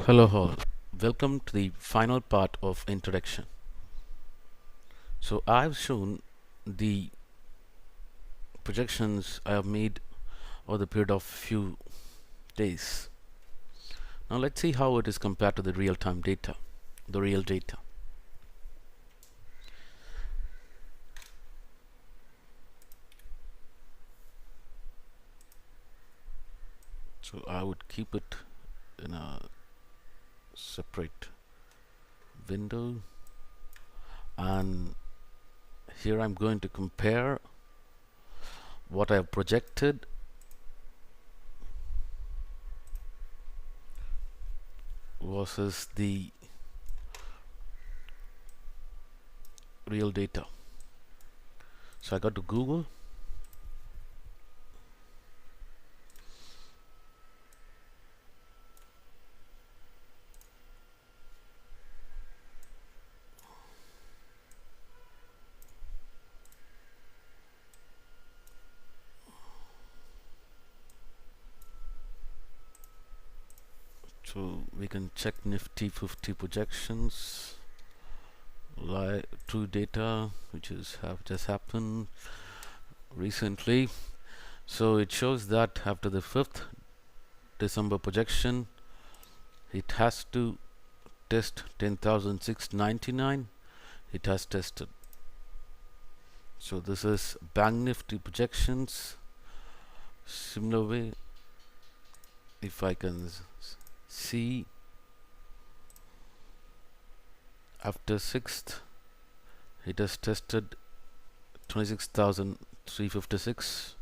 Hello all, welcome to the final part of introduction. So I've shown the projections I have made over the period of few days. Now let's see how it is compared to the real-time data, the real data. So I would keep it in a separate window, and here I'm going to compare what I have projected versus the real data. So I got to Google. So we can check Nifty 50 projections, true data, which is have just happened recently. So it shows that after the 5th December projection, it has to test 10,699. It has tested. So this is Bank Nifty projections. Similar way, if I can see, after 6th it has tested 26,356.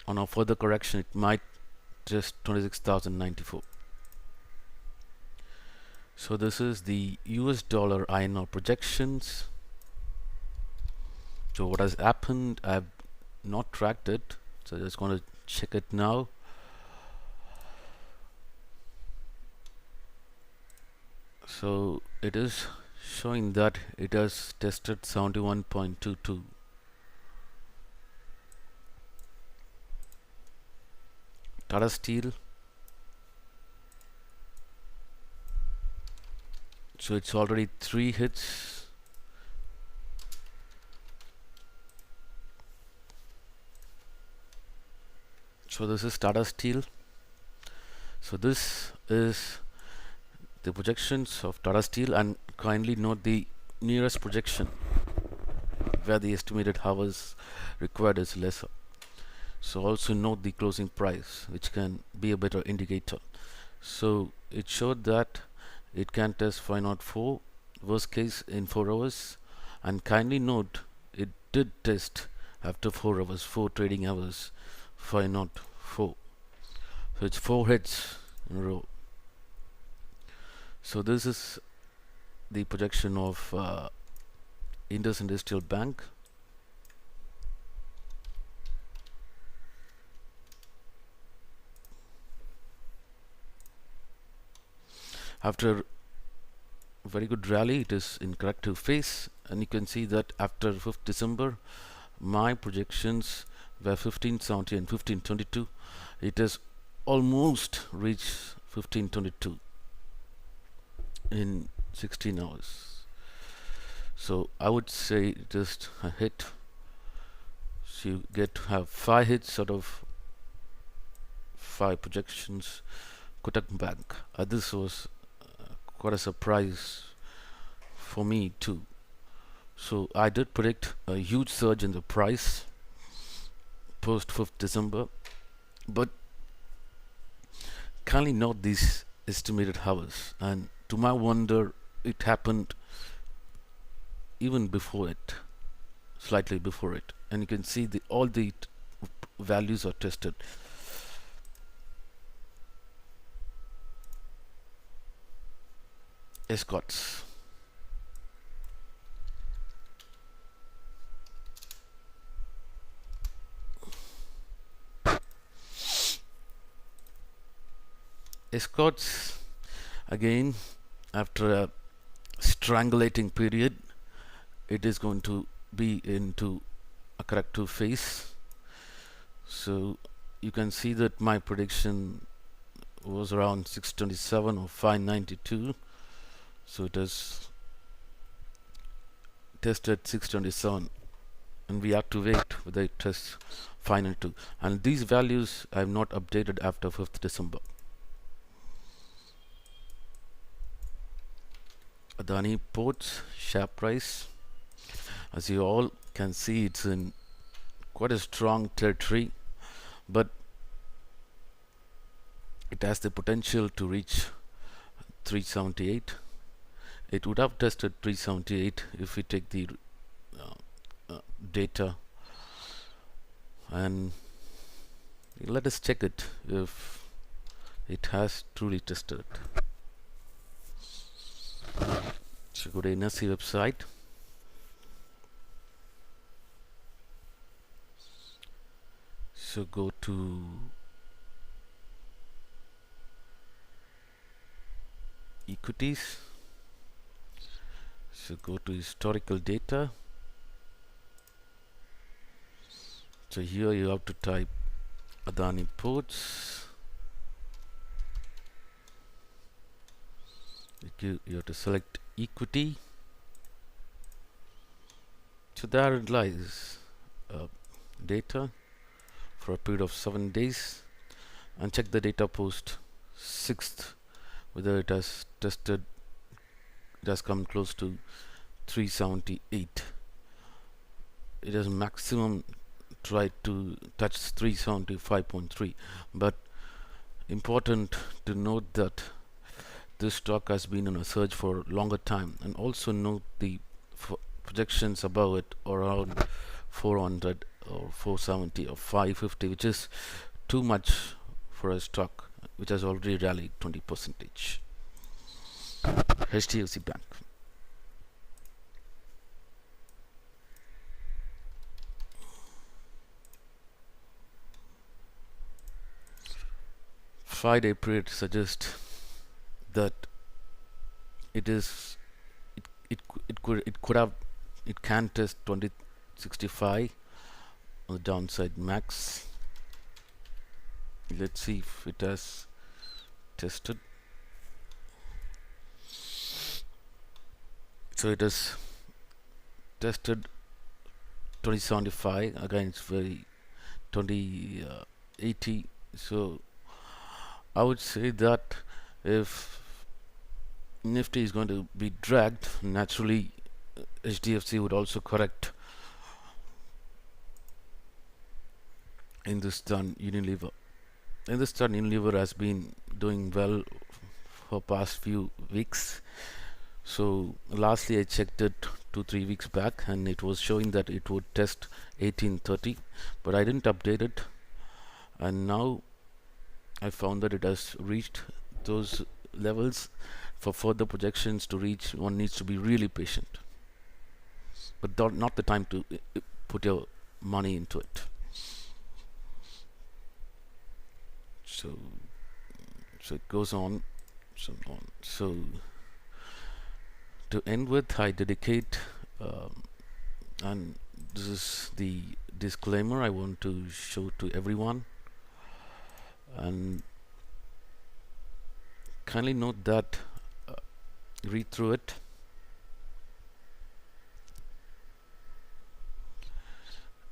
On a further correction it might test 26,094. So this is the US dollar INR projections. So what has happened, I have not tracked it, so I'm just going to check it now. So it is showing that it has tested 71.22. Tata Steel, so it's already 3 hits. So this is Tata Steel. So this is the projections of Tata Steel, and kindly note the nearest projection where the estimated hours required is lesser. So also note the closing price, which can be a better indicator. So it showed that it can test 504 worst case in 4 hours, and kindly note it did test after 4 hours, 4 trading hours, 504. So it's 4 hits in a row. So this is the projection of Indus Industrial Bank. After a very good rally, it is in corrective phase, and you can see that after 5th December my projections were 1570 and 1522. It has almost reached 1522 in 16 hours. So I would say just a hit. So you get to have 5 hits out of 5 projections. Kotak Bank, this was quite a surprise for me too. So I did predict a huge surge in the price post 5th December, but kindly note these estimated hours, and to my wonder it happened even before it, slightly before it, and you can see all the values are tested. Escorts. Escorts, again, after a strangulating period, it is going to be into a corrective phase. So you can see that my prediction was around 627 or 592. So it is tested 627, and we have to wait whether it tests 592. And these values I have not updated after 5th December. Adani Ports share price, as you all can see, it's in quite a strong territory, but it has the potential to reach 378. It would have tested 378 if we take the data, and let us check it if it has truly tested it. So go to NSE website. So go to equities. So go to historical data. So here you have to type Adani Ports. You have to select equity. So there it lies, data for a period of 7 days, and check the data post 6th whether it has tested. It has come close to 378. It has maximum tried to touch 375.3, but important to note that this stock has been on a surge for a longer time, and also note the projections above it around 400 or 470 or 550, which is too much for a stock which has already rallied 20%. HDFC Bank. Five-day period suggests that it can test 2065 on the downside max. Let's see if it has tested. So it has tested 2075. Again, it's very 2080. So I would say that if Nifty is going to be dragged, naturally HDFC would also correct. Hindustan Unilever. Hindustan Unilever has been doing well for past few weeks. So lastly I checked it 2-3 weeks back, and it was showing that it would test 1830, but I didn't update it, and now I found that it has reached those levels. For further projections to reach, one needs to be really patient, but not the time to put your money into it. So it goes on. So to end with, I dedicate, and this is the disclaimer I want to show to everyone, and kindly note that, read through it,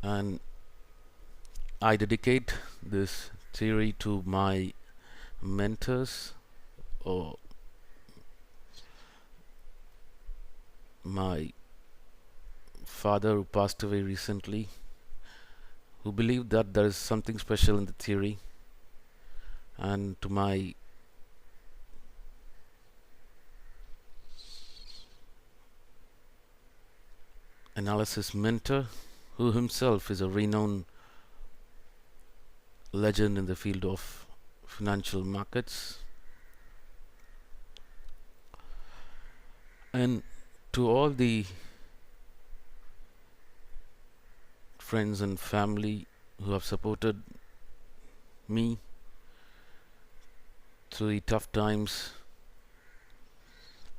and I dedicate this theory to my mentors or my father who passed away recently, who believed that there is something special in the theory, and to my analysis mentor, who himself is a renowned legend in the field of financial markets, and to all the friends and family who have supported me through the tough times.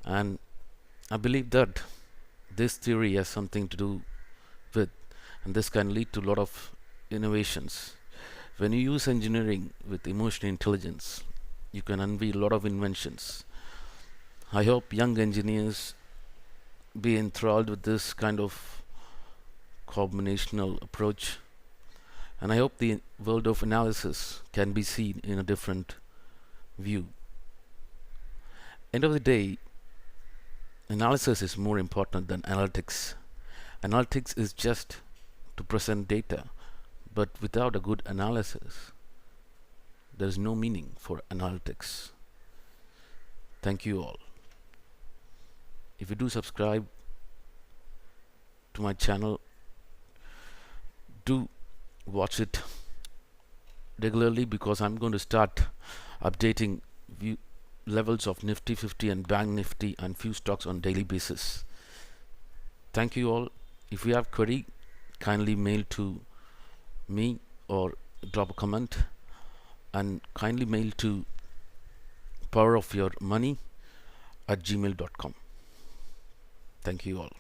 And I believe that this theory has something to do with, and this can lead to a lot of innovations. When you use engineering with emotional intelligence, you can unveil a lot of inventions. I hope young engineers be enthralled with this kind of combinational approach, and I hope the world of analysis can be seen in a different view. End of the day, analysis is more important than analytics. Analytics is just to present data, but without a good analysis, there is no meaning for analytics. Thank you all. If you do subscribe to my channel, do watch it regularly, because I'm going to start updating levels of Nifty 50 and Bank Nifty and few stocks on daily basis. Thank you all. If you have query, kindly mail to me or drop a comment, and kindly mail to powerofyourmoney@gmail.com. Thank you all.